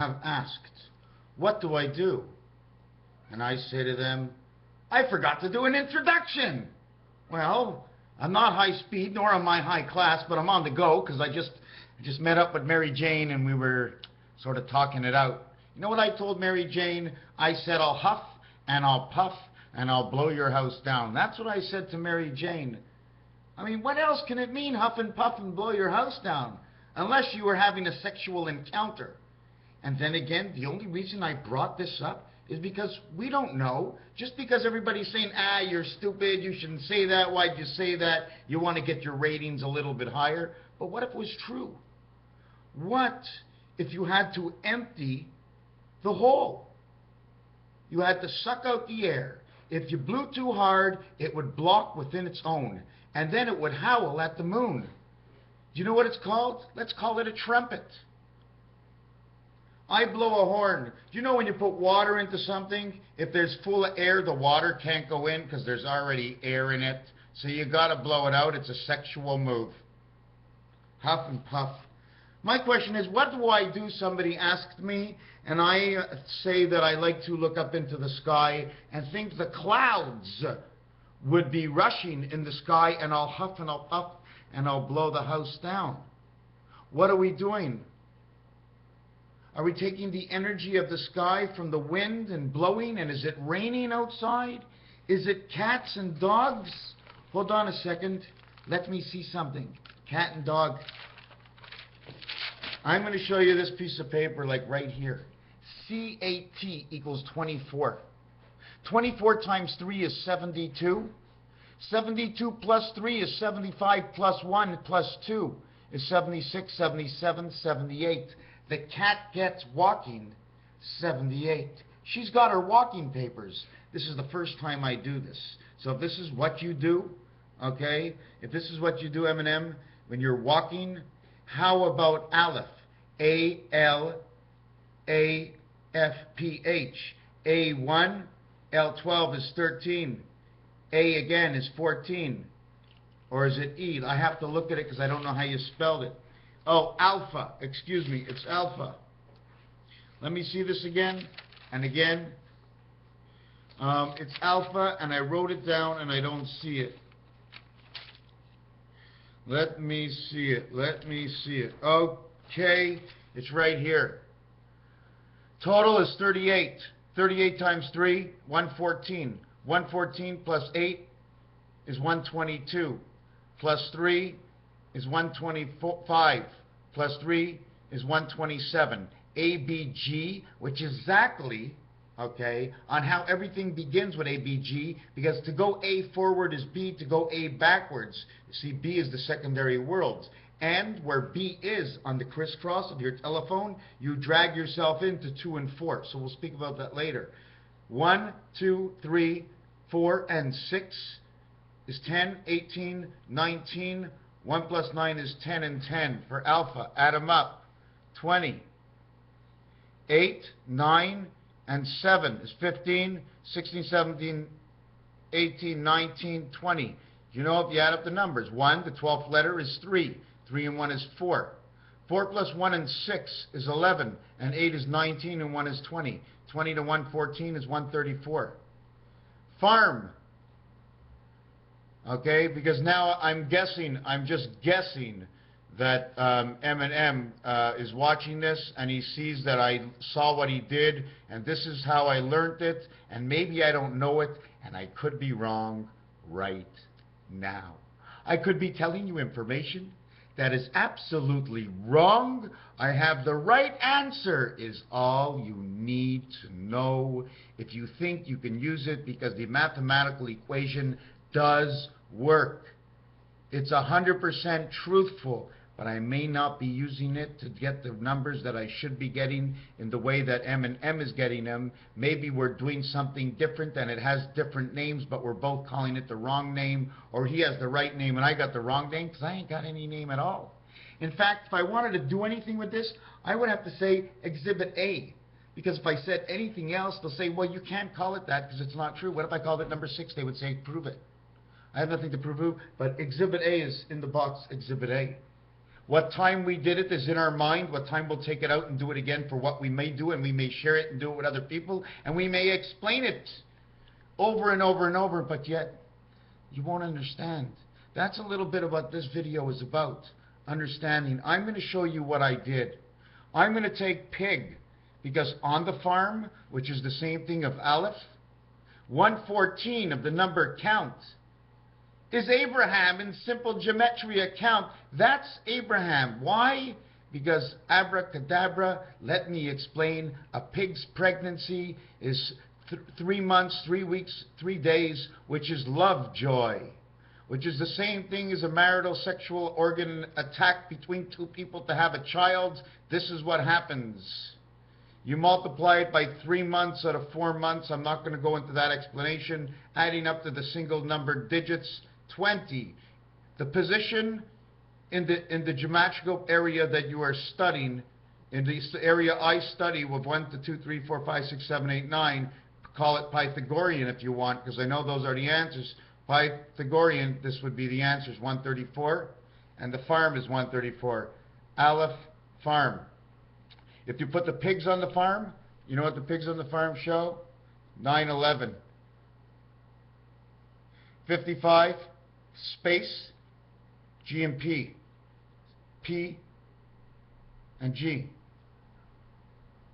have asked, what do I do? And I say to them, I forgot to do an introduction. Well, I'm not high speed, nor am I high class, but I'm on the go because I just met up with Mary Jane and we were sort of talking it out. You know what I told Mary Jane? I said, I'll huff and I'll puff and I'll blow your house down. That's what I said to Mary Jane. I mean, what else can it mean, huff and puff and blow your house down? Unless you were having a sexual encounter. And then again, the only reason I brought this up is because we don't know. Just because everybody's saying, you're stupid, you shouldn't say that, why'd you say that? You want to get your ratings a little bit higher. But what if it was true? What if you had to empty the hole? You had to suck out the air. If you blew too hard, it would block within its own. And then it would howl at the moon. Do you know what it's called? Let's call it a trumpet. I blow a horn. Do you know when you put water into something, if there's full of air, the water can't go in because there's already air in it. So you got to blow it out. It's a sexual move. Huff and puff. My question is, what do I do? Somebody asked me, and I say that I like to look up into the sky and think the clouds would be rushing in the sky, and I'll huff and I'll puff and I'll blow the house down. What are we doing? Are we taking the energy of the sky from the wind and blowing, and is it raining outside? Is it cats and dogs? Hold on a second. Let me see something. Cat and dog. I'm going to show you this piece of paper like right here. CAT equals 24. 24 times 3 is 72. 72 plus 3 is 75 plus 1 plus 2 is 76, 77, 78. The cat gets walking 78. She's got her walking papers. This is the first time I do this. So if this is what you do, okay, if this is what you do, Eminem, when you're walking, how about Aleph? A-L-A-F-P-H. A1, L12 is 13. A again is 14. Or is it E? I have to look at it because I don't know how you spelled it. Oh, alpha. Excuse me. It's alpha. Let me see this again and again. It's alpha, and I wrote it down, and I don't see it. Let me see it. Let me see it. Okay. It's right here. Total is 38. 38 times 3, 114. 114 plus 8 is 122. Plus 3 is 125. Plus 3 is 127. ABG, which is exactly, okay, on how everything begins with ABG, because to go A forward is B, to go A backwards. See, B is the secondary worlds. And where B is on the crisscross of your telephone, you drag yourself into 2 and 4. So we'll speak about that later. 1, 2, 3, 4, and 6 is 10, 18, 19. 1 plus 9 is 10 and 10 for alpha. Add them up. 20. 8, 9, and 7 is 15, 16, 17, 18, 19, 20. You know, if you add up the numbers, 1, the 12th letter is 3. 3 and 1 is 4. 4 plus 1 and 6 is 11. And 8 is 19 and 1 is 20. 20 to 114 is 134. Farm. Okay, because now I'm guessing, I'm just guessing that Eminem is watching this and he sees that I saw what he did and this is how I learned it, and maybe I don't know it, and I could be wrong right now. I could be telling you information that is absolutely wrong. I have the right answer is all you need to know if you think you can use it, because the mathematical equation does work. It's 100% truthful, but I may not be using it to get the numbers that I should be getting in the way that M&M is getting them. Maybe we're doing something different and it has different names, but we're both calling it the wrong name, or he has the right name and I got the wrong name, because I ain't got any name at all. In fact, if I wanted to do anything with this, I would have to say Exhibit A, because if I said anything else, they'll say, well, you can't call it that because it's not true. What if I called it number 6? They would say, prove it. I have nothing to prove, but Exhibit A is in the box, Exhibit A. What time we did it is in our mind. What time we'll take it out and do it again for what we may do, and we may share it and do it with other people, and we may explain it over and over and over, but yet you won't understand. That's a little bit of what this video is about, understanding. I'm going to show you what I did. I'm going to take pig, because on the farm, which is the same thing of Aleph, 114 of the number count is Abraham in simple gematria count. That's Abraham. Why? Because abracadabra, let me explain, a pig's pregnancy is 3 months, 3 weeks, 3 days, which is love joy, which is the same thing as a marital sexual organ attack between two people to have a child. This is what happens. You multiply it by 3 months out of 4 months. I'm not going to go into that explanation. Adding up to the single number digits, 20. The position in the geometrical area that you are studying, in the area I study with 1 to 2, 3, 4, 5, 6, 7, 8, 9, call it Pythagorean if you want, because I know those are the answers. Pythagorean, this would be the answers, 134, and the farm is 134. Aleph, farm. If you put the pigs on the farm, you know what the pigs on the farm show? 9/11. 55, space, G and P. P and G.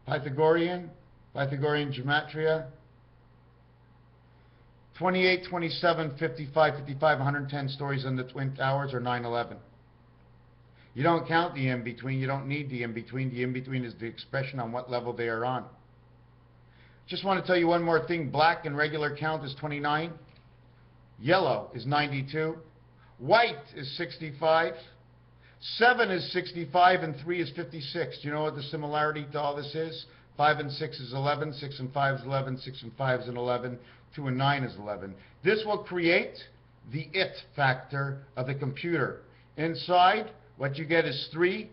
Pythagorean gematria. 28, 27, 55, 55, 110 stories on the Twin Towers or 9/11. You don't count the in-between. You don't need the in-between. The in-between is the expression on what level they are on. Just want to tell you one more thing. Black in regular count is 29. Yellow is 92. White is 65. 7 is 65 and 3 is 56. Do you know what the similarity to all this is? 5 and 6 is 11. 6 and 5 is 11. 6 and 5 is an 11. 2 and 9 is 11. This will create the it factor of the computer. Inside, what you get is 3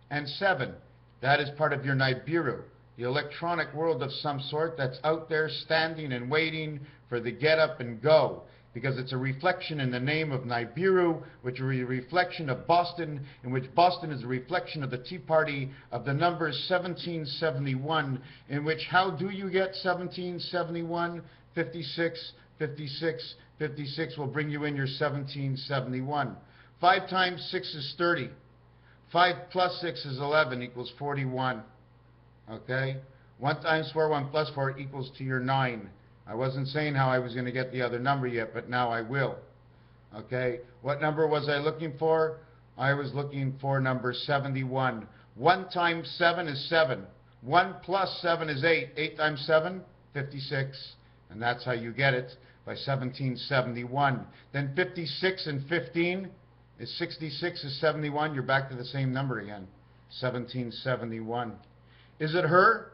and 7. That is part of your Nibiru, the electronic world of some sort that's out there standing and waiting for the get up and go. Because it's a reflection in the name of Nibiru, which is a reflection of Boston, in which Boston is a reflection of the Tea Party of the numbers 1771, in which how do you get 1771? 56, 56, 56 will bring you in your 1771. 5 times 6 is 30. 5 plus 6 is 11 equals 41. Okay? 1 times 4, 1 plus 4 equals to your 9. I wasn't saying how I was going to get the other number yet, but now I will. Okay? What number was I looking for? I was looking for number 71. 1 times 7 is 7. 1 plus 7 is 8. 8 times 7, 56. And that's how you get it, by 1771. Then 56 and 15 is 66 is 71. You're back to the same number again, 1771. Is it her?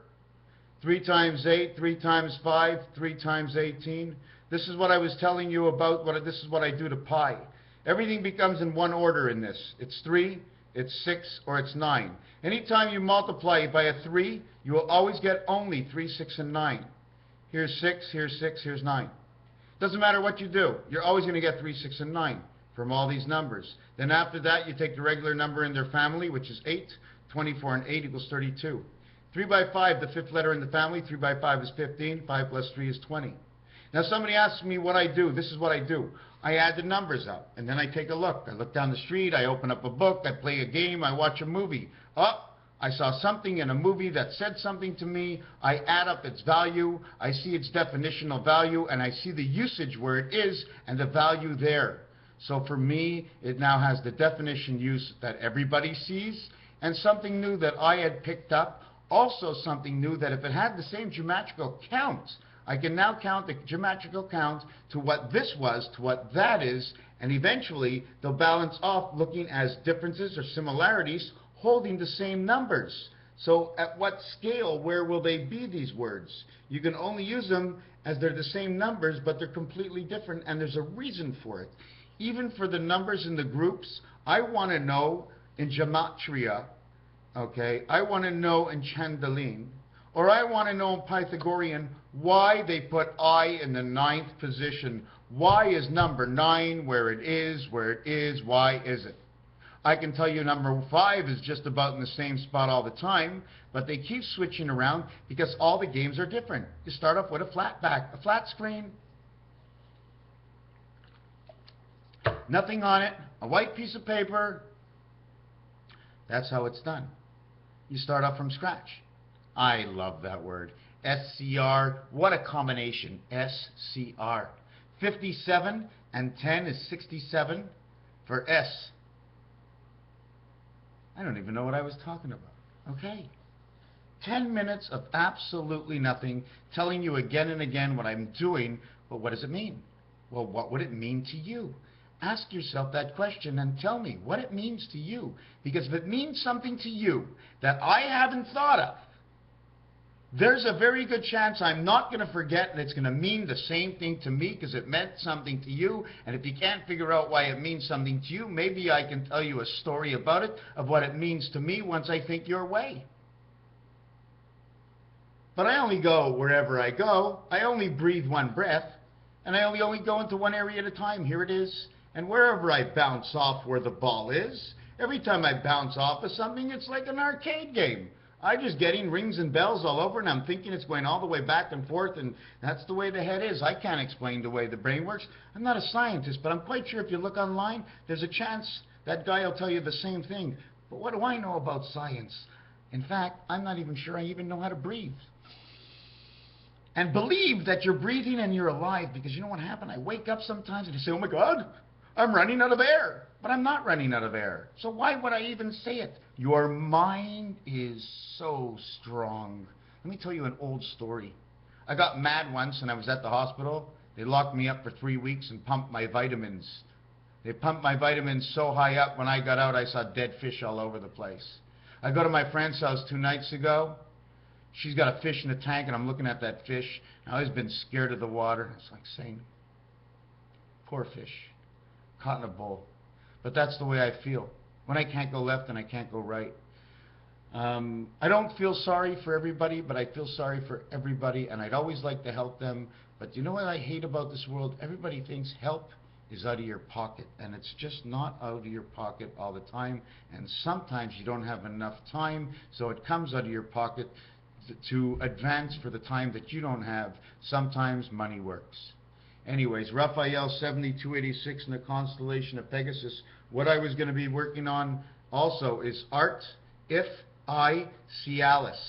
3 times 8, 3 times 5, 3 times 18. This is what I was telling you about. This is what I do to pi. Everything becomes in one order in this. It's 3, it's 6, or it's 9. Anytime you multiply by a 3, you will always get only 3, 6, and 9. Here's 6, here's 6, here's 9. Doesn't matter what you do. You're always going to get 3, 6, and 9 from all these numbers. Then after that, you take the regular number in their family, which is 8. 24 and 8 equals 32. 3 by 5, the 5th letter in the family. 3 by 5 is 15. 5 plus 3 is 20. Now somebody asks me what I do. This is what I do. I add the numbers up, and then I take a look. I look down the street. I open up a book. I play a game. I watch a movie. Oh, I saw something in a movie that said something to me. I add up its value. I see its definitional value, and I see the usage where it is and the value there. So for me, it now has the definition use that everybody sees, and something new that I had picked up. Also something new that if it had the same geometrical count, I can now count the geometrical count to what this was, to what that is, and eventually they'll balance off looking as differences or similarities holding the same numbers. So at what scale, where will they be, these words? You can only use them as they're the same numbers, but they're completely different, and there's a reason for it. Even for the numbers in the groups, I want to know in gematria, okay, I want to know in Chandalin, or I want to know in Pythagorean why they put I in the 9th position. Why is number 9 where it is, why is it? I can tell you number 5 is just about in the same spot all the time, but they keep switching around because all the games are different. You start off with a flat back, a flat screen, nothing on it, a white piece of paper. That's how it's done. You start off from scratch. I love that word. SCR, what a combination. SCR. 57 and 10 is 67 for S. I don't even know what I was talking about. Okay. 10 minutes of absolutely nothing, telling you again and again what I'm doing, but what does it mean? Well, what would it mean to you? Ask yourself that question and tell me what it means to you. Because if it means something to you that I haven't thought of, there's a very good chance I'm not going to forget, and it's going to mean the same thing to me because it meant something to you. And if you can't figure out why it means something to you, maybe I can tell you a story about it, of what it means to me once I think your way. But I only go wherever I go. I only breathe one breath, and I only go into one area at a time. Here it is. And wherever I bounce off where the ball is, every time I bounce off of something, it's like an arcade game. I'm just getting rings and bells all over, and I'm thinking it's going all the way back and forth, and that's the way the head is. I can't explain the way the brain works. I'm not a scientist, but I'm quite sure if you look online, there's a chance that guy will tell you the same thing. But what do I know about science? In fact, I'm not even sure I even know how to breathe. And believe that you're breathing and you're alive, because you know what happened? I wake up sometimes and I say, oh my God, I'm running out of air. But I'm not running out of air. So why would I even say it? Your mind is so strong. Let me tell you an old story. I got mad once and I was at the hospital. They locked me up for 3 weeks and pumped my vitamins. They pumped my vitamins so high up, when I got out, I saw dead fish all over the place. I go to my friend's house 2 nights ago. She's got a fish in a tank, and I'm looking at that fish. I've always been scared of the water. It's like saying, poor fish, caught in a bowl. But that's the way I feel. When I can't go left and I can't go right. I don't feel sorry for everybody, but I feel sorry for everybody, and I'd always like to help them. But you know what I hate about this world? Everybody thinks help is out of your pocket, and it's just not out of your pocket all the time. And sometimes you don't have enough time, so it comes out of your pocket to advance for the time that you don't have. Sometimes money works. Anyways, Raphael 7286 in the constellation of Pegasus. What I was going to be working on also is art, if, I, Cialis.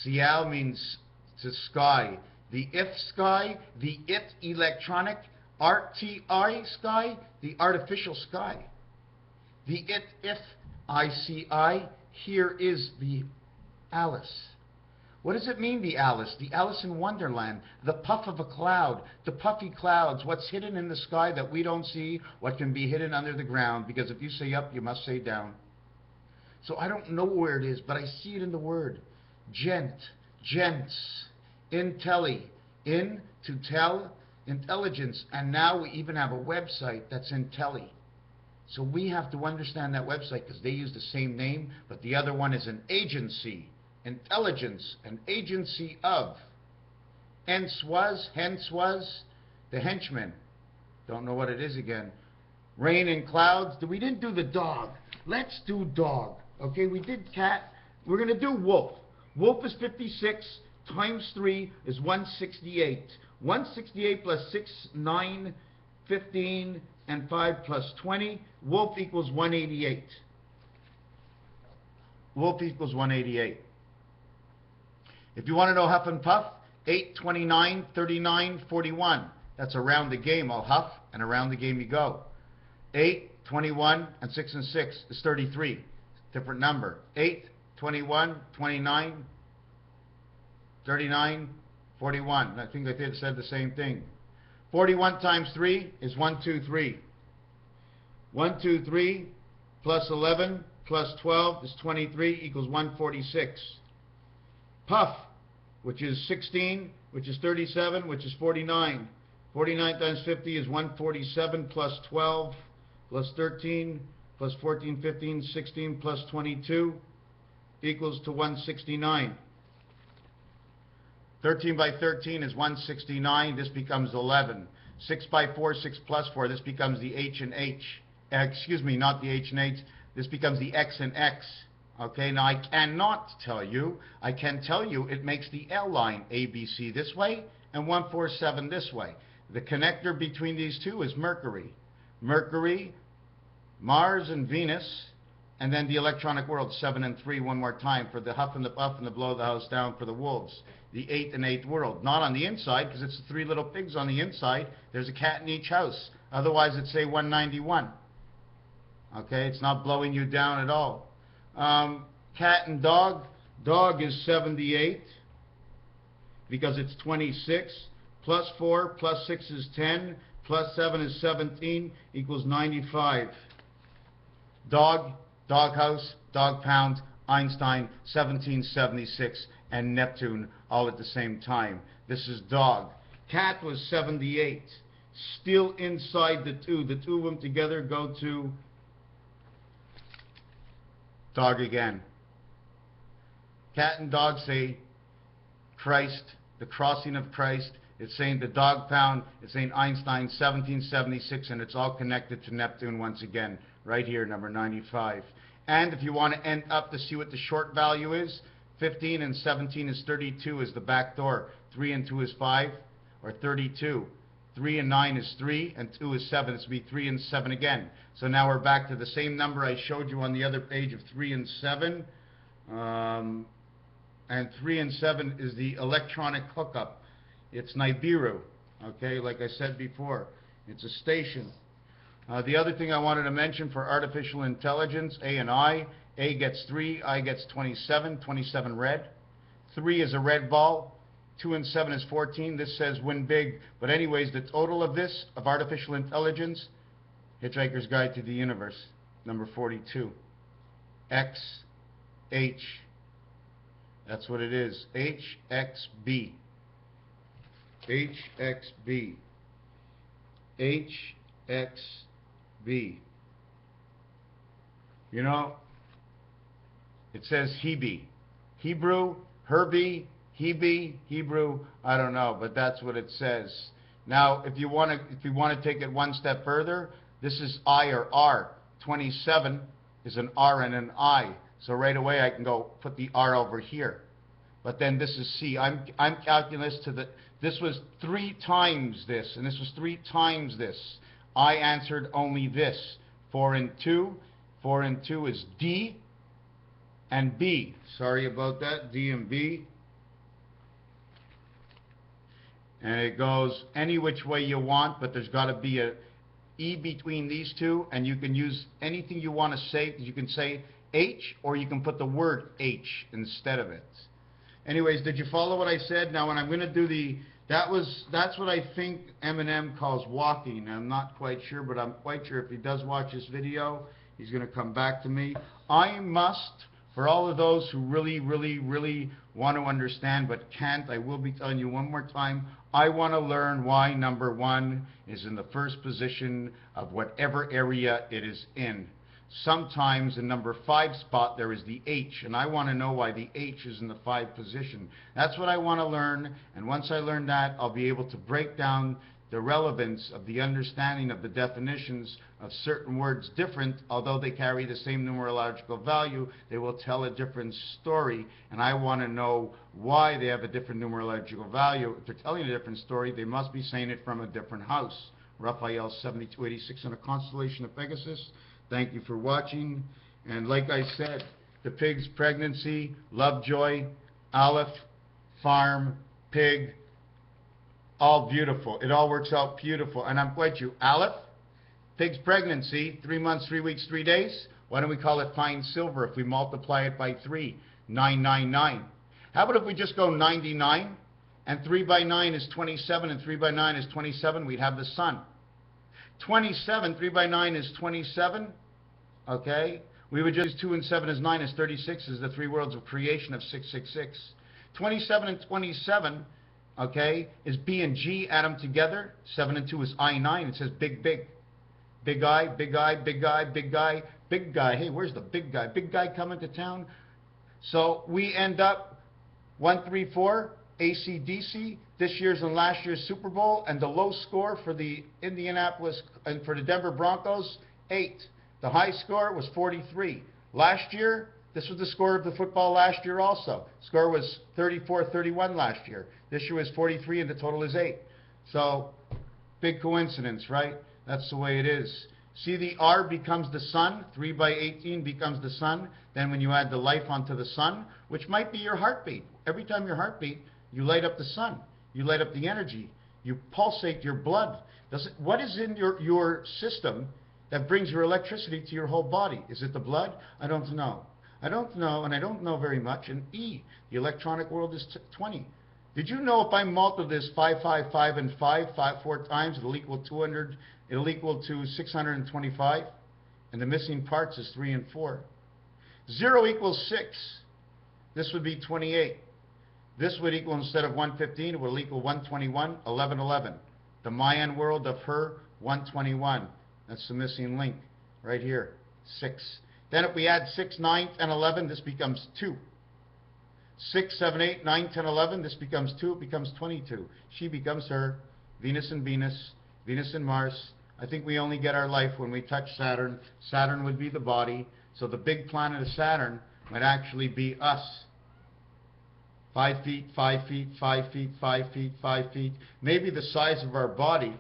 Cial means to sky. The if sky, the it electronic, RTI sky, the artificial sky. The it, if, I, here is the Alice. What does it mean, the Alice? The Alice in Wonderland, the puff of a cloud, the puffy clouds, what's hidden in the sky that we don't see, what can be hidden under the ground, because if you say up, you must say down. So I don't know where it is, but I see it in the word. Gent, gents, intelli, in, to tell, intelligence, and now we even have a website that's intelli. So we have to understand that website because they use the same name, but the other one is an agency. Intelligence, an agency of. Hence was, the henchman. Don't know what it is again. Rain and clouds. We didn't do the dog. Let's do dog. Okay, we did cat. We're going to do wolf. Wolf is 56 times 3 is 168. 168 plus 6, 9, 15, and 5 plus 20. Wolf equals 188. Wolf equals 188. If you want to know huff and puff, 8, 29, 39, 41. That's around the game. I'll huff, and around the game you go. 8, 21, and 6 and 6 is 33. Different number. 8, 21, 29, 39, 41. And I think I said the same thing. 41 times 3 is 123. 123 plus 11 plus 12 is 23 equals 146. Puff, which is 16, which is 37, which is 49. 49 times 50 is 147 plus 12 plus 13 plus 14, 15, 16 plus 22 equals to 169. 13 by 13 is 169. This becomes 11. 6 by 4, 6 plus 4. This becomes the H and H. excuse me, not the H and H. This becomes the X and X. Okay, now I cannot tell you. I can tell you it makes the L line ABC this way and 147 this way. The connector between these two is Mercury. Mercury, Mars, and Venus, and then the electronic world, 7 and 3 one more time for the huff and the puff and the blow the house down for the wolves. The 8th and 8th world. Not on the inside, because it's the 3 little pigs on the inside. There's a cat in each house. Otherwise, it'd say 191. Okay, it's not blowing you down at all. Cat and dog. Dog is 78, because it's 26. Plus 4, plus 6 is 10, plus 7 is 17, equals 95. Dog, doghouse, dog pound, Einstein, 1776, and Neptune, all at the same time. This is dog. Cat was 78. Still inside the two. The two of them together go to dog again. Cat and dog say Christ, the crossing of Christ. It's saying the dog pound. It's saying Einstein, 1776, and it's all connected to Neptune once again, right here, number 95. And if you want to end up to see what the short value is, 15 and 17 is 32 is the back door. 3 and 2 is 5, or 32. 3 and 9 is 3, and 2 is 7. It's going to be 3 and 7 again. So now we're back to the same number I showed you on the other page of 3 and 7. And 3 and 7 is the electronic hookup. It's Nibiru, okay, like I said before. It's a station. The other thing I wanted to mention for artificial intelligence, A and I. A gets 3, I gets 27, 27 red. 3 is a red ball. 2 and 7 is 14. This says win big. But anyways, the total of this, of artificial intelligence, Hitchhiker's Guide to the Universe, number 42. X, H. That's what it is. HXB. HXB. HXB. You know, it says Hebe. Hebrew, Herbie, Hebe, Hebrew, I don't know, but that's what it says. Now, if you want to take it one step further, this is I or R. 27 is an R and an I. So right away I can go put the R over here. But then this is C. I'm calculating this to the, this was 3 times this, and this was 3 times this. I answered only this. 4 and 2. 4 and 2 is D and B. Sorry about that, D and B. And it goes any which way you want, but there's got to be a E between these two, and you can use anything you want to say. You can say H, or you can put the word H instead of it. Anyways, did you follow what I said? Now, when I'm going to do the, that's what I think Eminem calls walking. I'm not quite sure, but I'm quite sure if he does watch this video, he's going to come back to me. I must, for all of those who really, really, really want to understand but can't, I will be telling you one more time, I want to learn why number 1 is in the first position of whatever area it is in. Sometimes in number 5 spot there is the H, and I want to know why the H is in the 5 position. That's what I want to learn, and once I learn that, I'll be able to break down the relevance of the understanding of the definitions of certain words different, although they carry the same numerological value, they will tell a different story, and I want to know why they have a different numerological value. If they're telling a different story, they must be saying it from a different house. Raphael 7286 in a constellation of Pegasus. Thank you for watching, and like I said, the pig's pregnancy, Lovejoy, Aleph, farm, pig, all beautiful. It all works out beautiful. And I'm quite you. Aleph, pig's pregnancy, 3 months, 3 weeks, 3 days. Why don't we call it fine silver if we multiply it by 3? 999. How about if we just go 99, and 3 by 9 is 27, and 3 by 9 is 27, we'd have the sun. 27, 3 by 9 is 27, okay? We would just 2 and 7 is 9 is 36 is the 3 worlds of creation of 666. 27 and 27, okay, is B and G, add them together. 7 and 2 is I9. It says big, big. Big I, big I, big I, big guy, big guy. Hey, where's the big guy? Big guy coming to town. So we end up 134, AC/DC, this year's and last year's Super Bowl, and the low score for the Indianapolis and for the Denver Broncos 8. The high score was 43. Last year, this was the score of the football last year also. Score was 34-31 last year. This year was 43 and the total is 8. So, big coincidence, right? That's the way it is. See, the R becomes the sun. 3 by 18 becomes the sun. Then when you add the life onto the sun, which might be your heartbeat. Every time your heartbeat, you light up the sun. You light up the energy. You pulsate your blood. What is in your system that brings your electricity to your whole body? Is it the blood? I don't know. I don't know, and I don't know very much. And E, the electronic world is 20. Did you know if I multiply this 5, 5, 5, and 5, 4 times, it'll equal 200, it'll equal to 625? And the missing parts is 3 and 4. 0 equals 6. This would be 28. This would equal, instead of 115, it will equal 121, 11, 11. The Mayan world of her, 121. That's the missing link right here, 6. Then if we add 6, 9, and 11, this becomes 2. 6, 7, 8, 9, 10, 11, this becomes 2, it becomes 22. She becomes her, Venus and Venus, Venus and Mars. I think we only get our life when we touch Saturn. Saturn would be the body, so the big planet of Saturn might actually be us. 5 feet, 5 feet, 5 feet, 5 feet, 5 feet. Maybe the size of our body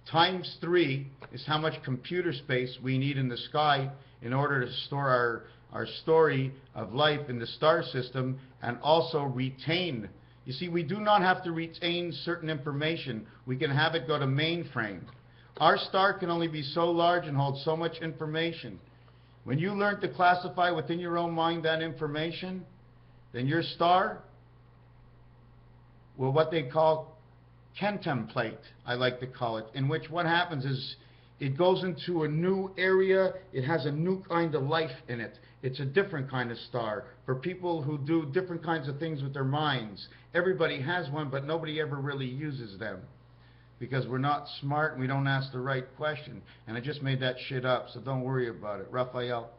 times 3 is how much computer space we need in the sky in order to store our story of life in the star system and also retain. You see, we do not have to retain certain information. We can have it go to mainframe. Our star can only be so large and hold so much information. When you learn to classify within your own mind that information, then your star will what they call contemplate, I like to call it, in which what happens is it goes into a new area. It has a new kind of life in it. It's a different kind of star for people who do different kinds of things with their minds. Everybody has one, but nobody ever really uses them because we're not smart and we don't ask the right question. And I just made that shit up, so don't worry about it. Raphael,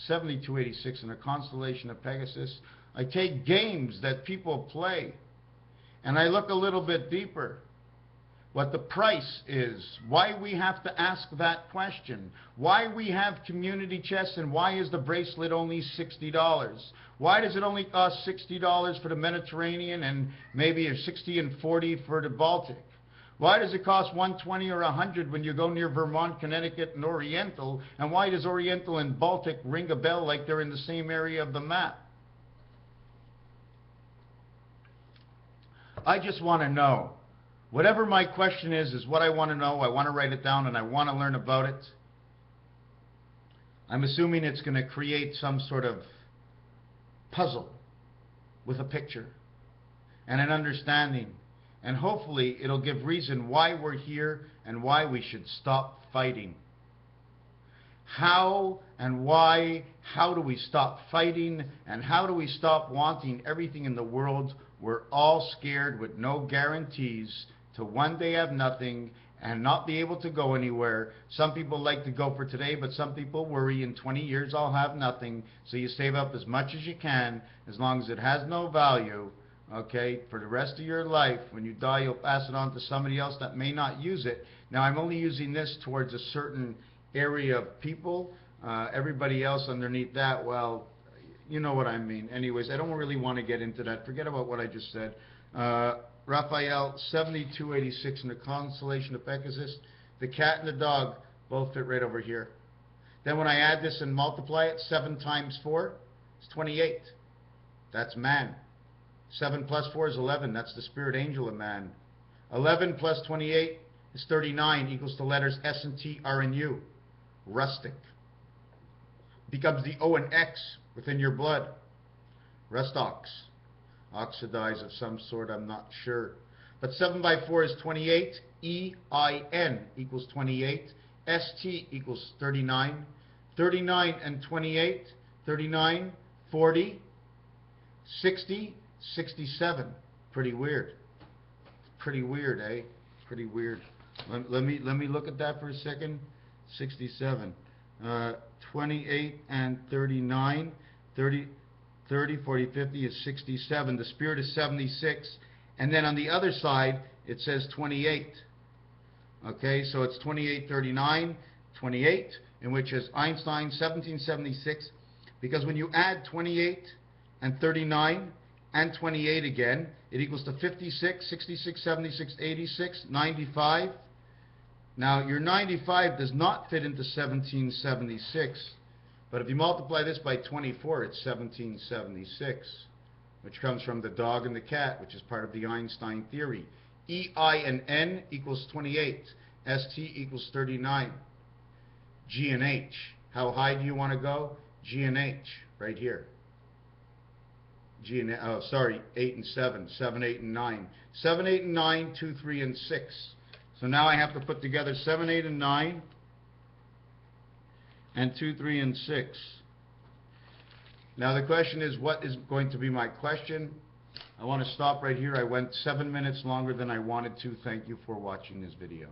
7286 in the constellation of Pegasus. I take games that people play and I look a little bit deeper. What the price is, why we have to ask that question, why we have community chess, and why is the bracelet only $60? Why does it only cost $60 for the Mediterranean and maybe 60 and 40 for the Baltic? Why does it cost 120 or 100 when you go near Vermont, Connecticut, and Oriental? And why does Oriental and Baltic ring a bell like they're in the same area of the map? I just want to know. Whatever my question is what I want to know. I want to write it down and I want to learn about it. I'm assuming it's going to create some sort of puzzle with a picture and an understanding. And hopefully it'll give reason why we're here and why we should stop fighting. How and why, how do we stop fighting, and how do we stop wanting everything in the world? We're all scared with no guarantees to one day have nothing and not be able to go anywhere. Some people like to go for today, but some people worry in 20 years I'll have nothing. So you save up as much as you can, as long as it has no value, okay, for the rest of your life. When you die, you'll pass it on to somebody else that may not use it. Now, I'm only using this towards a certain area of people. Everybody else underneath that, well, you know what I mean. Anyways, I don't really want to get into that. Forget about what I just said. Raphael, 7286 in the constellation of Pegasus. The cat and the dog both fit right over here. Then when I add this and multiply it, 7 times 4 is 28. That's man. 7 plus 4 is 11. That's the spirit angel of man. 11 plus 28 is 39, equals the letters S and T, R and U. Rustic. Becomes the O and X within your blood. Rustox. Oxidize of some sort, I'm not sure. But 7 by 4 is 28. E-I-N equals 28. S-T equals 39. 39 and 28. 39, 40, 60, 67. Pretty weird. Pretty weird, eh? Pretty weird. Let me look at that for a second. 67. 28 and 39. 30, 40, 50 is 67. The spirit is 76. And then on the other side, it says 28. Okay, so it's 28, 39, 28, in which is Einstein, 1776, because when you add 28 and 39 and 28 again, it equals to 56, 66, 76, 86, 95. Now, your 95 does not fit into 1776, but if you multiply this by 24, it's 1776, which comes from the dog and the cat, which is part of the Einstein theory. E-I and N equals 28. S-T equals 39. G and H. How high do you want to go? G and H, right here. G and, 8 and 7. 7, 8, and 9. 7, 8, and 9, 2, 3, and 6. So now I have to put together 7, 8, and 9, and 2, 3, and 6. Now the question is, what is going to be my question? I want to stop right here. I went 7 minutes longer than I wanted to. Thank you for watching this video.